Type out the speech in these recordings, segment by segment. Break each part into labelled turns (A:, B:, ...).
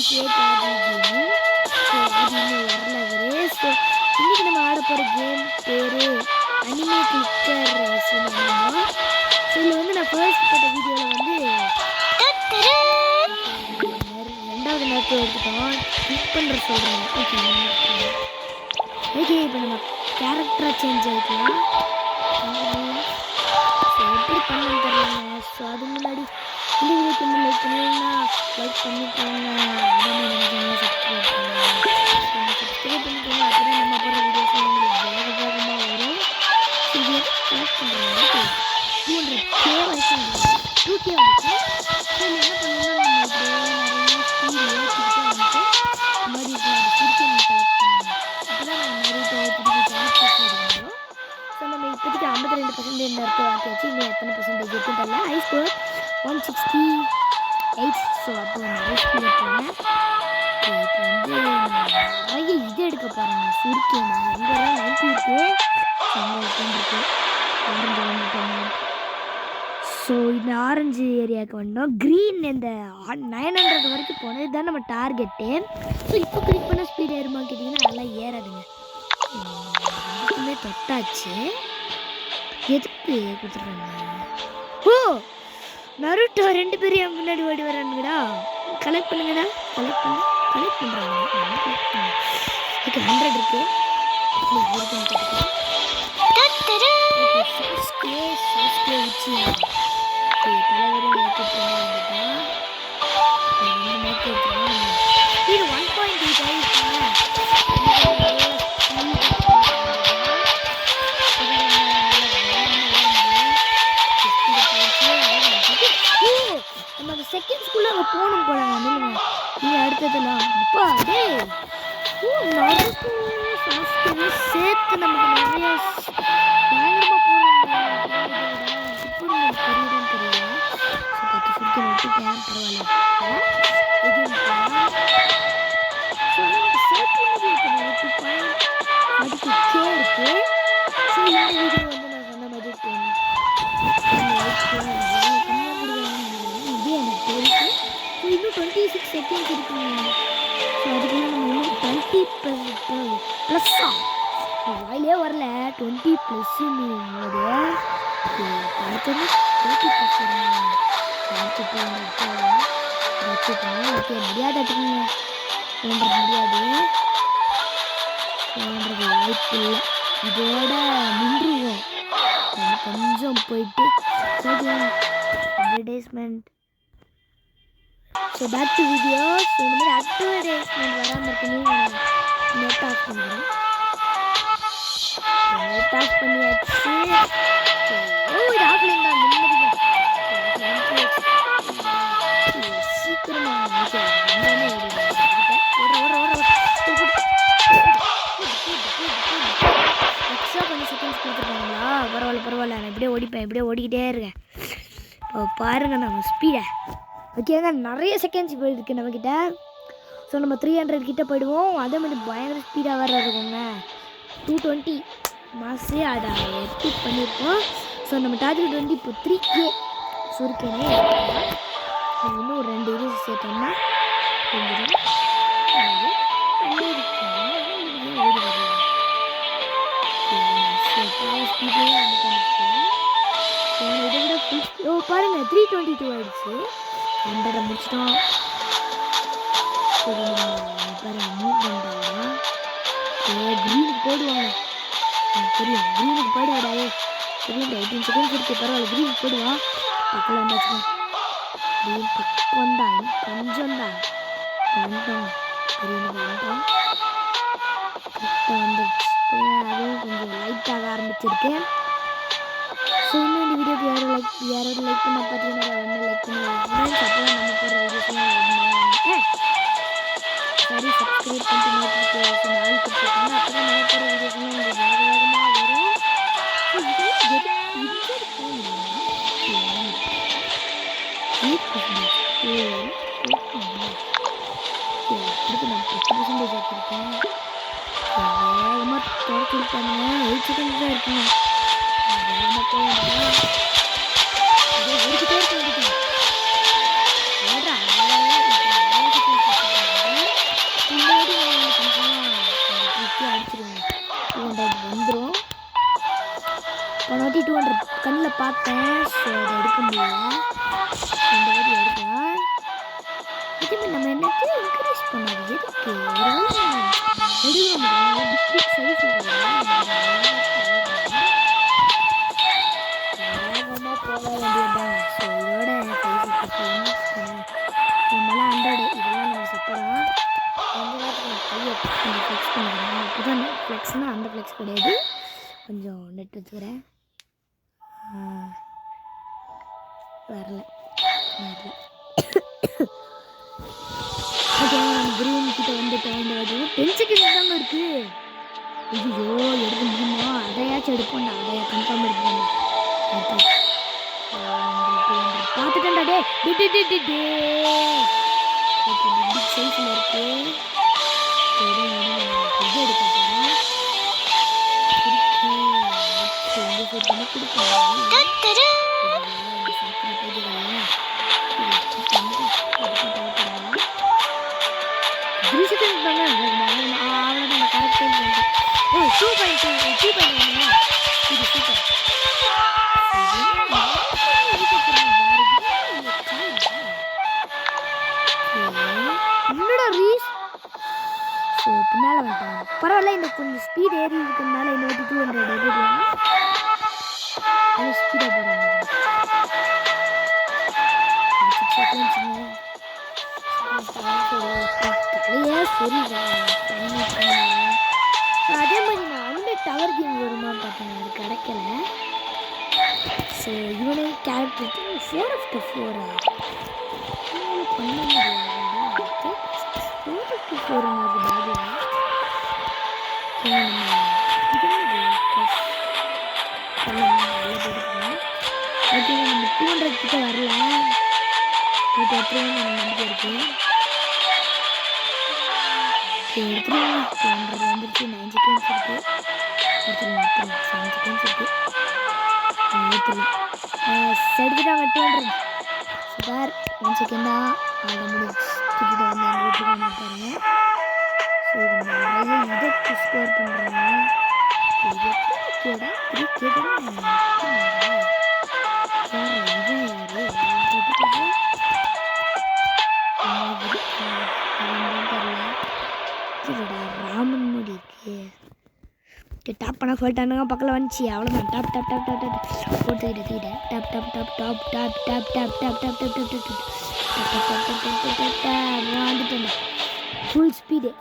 A: ஆதி gaming. So அது இன்னும் வரல அவரு. ஸோ இன்னைக்கு நம்ம ஆட போகிற கேம் பேர் அனிமே கிளிக்கர் ரேஸ்னு என்னமோ. ஸோ இதில் வந்து நான் ஃபர்ஸ்ட் போட்ட வீடியோவில் வந்து ரெண்டாவது நேரத்தை எடுத்துட்டோம். கிளிக் பண்ணுற சொல்கிறேன். ஓகே இப்போ நம்ம கேரக்டராக சேஞ்ச் ஆகிக்கலாம். ஸோ எப்படி பண்ணு தரலாங்க. ஸோ அது முன்னாடி இந்த வீடியோக்கு வந்து லைக் பண்ணுவீங்கன்னா லைக் பண்ணிக்கோங்க. சப்ஸ்கிரைப் பண்ணிக்கோங்க. அப்போ தான் நம்ம போகிற வீடியோஸ் உங்களுக்கு வேகமாக வரும். இது கனெக்ட் பண்ணுறாங்க 200K வரைக்கும் 2K வந்துச்சு. ஸோ என்ன பண்ணணும்னா நம்ம இப்படியே நிறைய ஸ்பீடு ஏற்றிக்கிட்டே வந்துட்டு இந்த மாதிரி இருக்கலாம். அது திருப்பி நம்ம கலெக்ட் பண்ணணும். அப்போ தான் நம்ம நிறைய திருப்பி கனெக்ட் வரும். ஸோ நம்ம இப்போதைக்கு 52% இந்த இடத்த வாங்கியாச்சு. இன்னும் எத்தனை பர்சன்டேஜ் இருக்குன்னு தெரியல. ஐ ஸ்கோர் 168. ஸோ அப்போ நிறைய ஸ்பீட் போனேன். இப்போ வந்து நிறைய இது எடுக்க போகிறேங்க. சுருக்கேன் எங்கெல்லாம் 90 இருக்குது. அங்கே உட்காந்துருக்கு ஆரஞ்சு வந்துட்டோம். ஸோ இந்த ஆரஞ்சு ஏரியாவுக்கு வந்தோம். க்ரீன் இந்த 900 வரைக்கும் போனோம். இதுதான் நம்ம டார்கெட்டு. ஸோ இப்போ கிளிக் பண்ண ஸ்பீட் ஏறுமா கேட்டிங்கன்னா நல்லா ஏறாதுங்க. ரெண்டுக்குமே தொட்டாச்சு. எதுக்கு கொடுத்துட்றாங்க? ஓ நருட்டோ 2 பேரும் என் முன்னாடி ஓடி வரானுங்கடா. கலெக்ட் பண்ணுங்கடா. கலெக்ட் பண்ணுறாங்க. ஓகே 100 இருக்கு. சாஸ்கே வச்சு தலைவரும் ஏற்றிட்டுதான் இது 1.8 ஆகிருக்குங்க. நம்ம செகண்ட்ஸ்குள்ளே அங்கே போகணும் போகிறாங்க. நில்லுங்க நீங்கள் அடுத்ததெல்லாம் அப்பா டே சாஸ்கே சேர்த்து நமக்கு நிறைய பயங்கரமாக போகிறாங்க. இப்போ எனக்கு தெரியுதுன்னு தெரியல. ஸோ 10 சுருக்கி விட்டுட்டேன். பரவாயில்ல. ஸோ நம்ம சேர்த்து அதுக்கு கே இருக்கு. ஸோ இந்த வீடியோ வந்து நான் சொன்ன மாதிரி இதே எனக்கு தெரியுது. ஸோ இன்னும் 26 செகண்ட்ஸ் இருக்குங்க. ஸோ அதுக்குள்ள நம்ம இன்னும் 20 ++ஆ வாயிலே வரல 20+ன்னு அடுத்தது 30+. ஓகே முடியாதுங்க. முடியாது வாய்ப்பு இல்லை. இதோட நின்றுவோம். கொஞ்சம் போயிட்டு advertisement. So back to videos. இந்த மாதிரி அட்வர்டைஸ்மெண்ட் வராமல் இருக்குன்னு நெட் ஆஃப் பண்ணுறேன். நெட் ஆஃப் பண்ணியாச்சு. இது ஆஃப்லைன் தான். நிம்மதிங்க சீக்கிரமாக எக்ஸ்ட்ரா கொஞ்சம் செகண்ட்ஸ் கொடுத்துருக்காங்களா? பரவாயில்ல. நான் இப்படியே ஓடிக்கிட்டே இருக்கேன். இப்போ பாருங்கள் நம்ம ஸ்பீடை. ஓகேங்க நிறைய செகண்ட்ஸ் போயிருக்கு நம்மக்கிட்ட. ஸோ நம்ம 300 கிட்டே போயிடுவோம். அதே மாதிரி பயங்கர ஸ்பீடாக வேறு இருக்குங்க. 220 மாசே அதை எக்ஸ்பெக்ட் பண்ணியிருக்கோம். ஸோ நம்ம டார்கெட் வந்து இப்போ 3K சுருக்கேனே. இன்னும் ஒரு 2 இது சேர்த்தோம்னா கொஞ்சம் பாருங்க 322 ஆயிடுச்சு. 100 முடிச்சிட்டோம். பாருங்க மூவ் பண்ணுறாங்க. க்ரீனுக்கு போயிடுவாங்க. தெரியும் க்ரீனுக்கு போயிடுவாடாவே. தெரியும் 18 செகண்ட்ஸ் இருக்கு. பரவாயில்ல க்ரீனுக்கு போயிடுவான். பக்கத்தில் வந்தாச்சுங்க. க்ரீன் பக்கம் தான் கொஞ்சம் தான் வந்துட்டோம். க்ரீனுக்கு வந்துட்டோம். கரெக்டாக வந்துடுச்சு. அதுவும் கொஞ்சம் லைட்டாக ஆரம்பிச்சிருக்கு. ஸோ இன்னும் இந்த வீடியோக்கு யாராவது லைக் பண்ண பார்த்தீங்கன்னா ஒன்று லைக் பண்ணி ஃப்ரெண்ட்ஸ். அப்போ நம்ம போடுற வீடியோஸ்லாம் சரி சப்ஸ்கிரைப் பண்ணிட்டு நோட்டிஃபிகேஷன் ஆள் கொடுத்துருக்காங்க. அப்போ தான் நம்ம போடுற வீடியோஸ்லாம் உங்களுக்கு வேகமாக வரும். ஸோ இது அடுத்து நான் 10% வச்சுருக்கேன். வேகமாக தொடச்சுருப்பாங்க. 8 செகண்ட் தான் இருக்குங்க. வேகமாக போய் ஓடிக்கிட்டே இருக்க வேண்டியது. போன வாட்டி 200 கண்ணில் பார்த்தேன். ஸோ அதை எடுக்க முடியல. இந்த வாட்டி எடுக்கலாம். இதுமாதிரி நம்ம என்னச்சு இன்க்ரீஸ் பண்ணாது எதுக்கு ஒரு எடுக்க முடியும். பிக் பிக் சைஸ் வேகமாக போக வேண்டியதுதான். ஸோ இதோட நம்மளாம் 100 இதெல்லாம் நம்ம செப்பதான் கொஞ்ச நேரத்துக்கு கையை கொஞ்சம் ஃப்ளெக்ஸ் பண்ணிக்கிறேன். அப்போ தான் ஃப்ளெக்ஸ்னால் அந்த ஃப்ளெக்ஸ் கிடையாது. கொஞ்சம் நெட் வச்சுக்கிறேன். வரல கிரீன் கிட்ட வந்துட்டேன். இந்த வாட்டி 10 செகண்ட் தாங்க இருக்கு. ஐயோ எடுக்க முடியுமா? அதையாச்சும் எடுப்போம்டா. அதையா கன்ஃபார்ம் எடுப்போம். பார்த்துட்டேன்டா டே ஓகே பிக் சைஸில் இருக்கு. இது எடுக்க போகிறோம். அவ்வளோதான் கரெக்டாக ஓ 2.2 இது சூப்பர். என்னடா ரீஸ் ஸோ பின்னால் வந்துட்டாங்க. பரவாயில்ல இந்த கொஞ்சம் ஸ்பீட் ஏறி இருக்கிறதுனால இந்த வாட்டி 200 எடுக்கலாம். அது ஸ்பீடாக போகிறாங்க. 6 செகண்ட்ஸுங்க தலையே சரிதா. அதே மாதிரி நான் வந்து டவர் கேம் வருமானு பார்த்தேன். அது கிடைக்கல. ஸோ இவனே கேரக்டர் 4 after 4 பண்ண முடியாது. 4 after 4 ஓகே நம்ம 200 கிட்ட வரல. ஓகே அப்புறம் நம்ம நம்பிக்கை இருக்கு. எடுத்துருவோம். 200 வந்துருச்சு. 9 செகண்ட்ஸ் இருக்கு. எடுத்துருவோம். 7 செகண்ட்ஸ் இருக்கு. எடுத்துட்டாங்க 200 சூப்பர். 1 செகண்ட் தான் அதை முடிச்சு தூக்கிட்டு வந்து எங்கள் வீட்டுக்கு வந்து பாருங்க. ஸோ இது நிறைய இதற்கு ஸ்கோர் பண்ணுறாங்க. இது கேடா 3K தானே ராமன் மோடி இருக்கு. டாப் பண்ண சொல்லிட்டானுங்க. பக்கத்தில் வந்துச்சு. அவ்வளோதான். Top top top top top போட்டுக்கிட்டு top top top top top top top top top top top வந்துட்டேன் ஃபுல் ஸ்பீடு.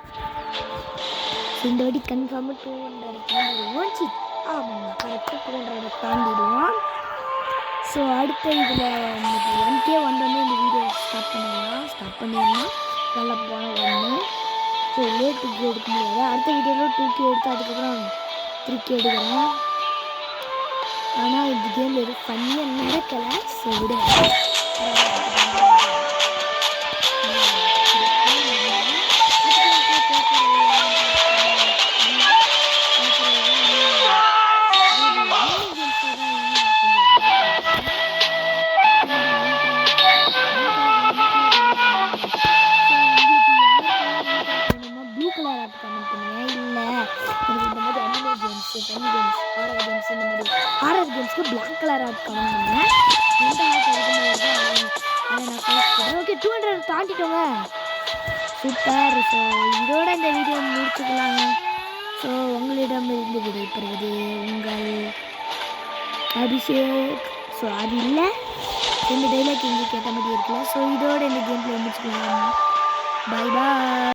A: இந்த வாட்டி கன்ஃபார்மாக 200 தாண்டிடுவோம். ஆமாம் கரெக்டாக 200 தாண்டிடுவோம். ஸோ அடுத்த இதில் 1K வந்தோடனே இந்த வீடியோ ஸ்டார்ட் பண்ணிடலாம். நல்லா போன ஒன்று. ஸோ லேட் 2K எடுக்க முடியாது. அடுத்த வீடியோவில் 2K எடுத்து அதுக்கப்புறம் 3K எடுக்கிறேன். ஆனால் இந்த கேம் எதுவும் ஃபன்னியாக நடக்கலை. ஸோ விடுங்க. ஹாரர் கேம்ஸ்க்கு பிளாக் கலர் ஆட் கமெண்ட் பண்ணுங்கள். எந்த ஆட் வருதோ அதை நான் போஸ்ட் பண்ணுறேன். ஓகே 200 தாண்டிட்டோங்க. சூப்பர். ஸோ இதோட இந்த வீடியோ முடிச்சுக்கலாங்க. ஸோ உங்களிடம் இருந்து விடைபெறுவது உங்கள் அபிஷேக். ஸோ அது இல்லை இந்த டைலாக் எங்கே கேட்ட மாதிரி இருக்குல்ல. ஸோ இதோட இந்த கேம் பிளே முடிச்சுக்கலாம். Bye bye.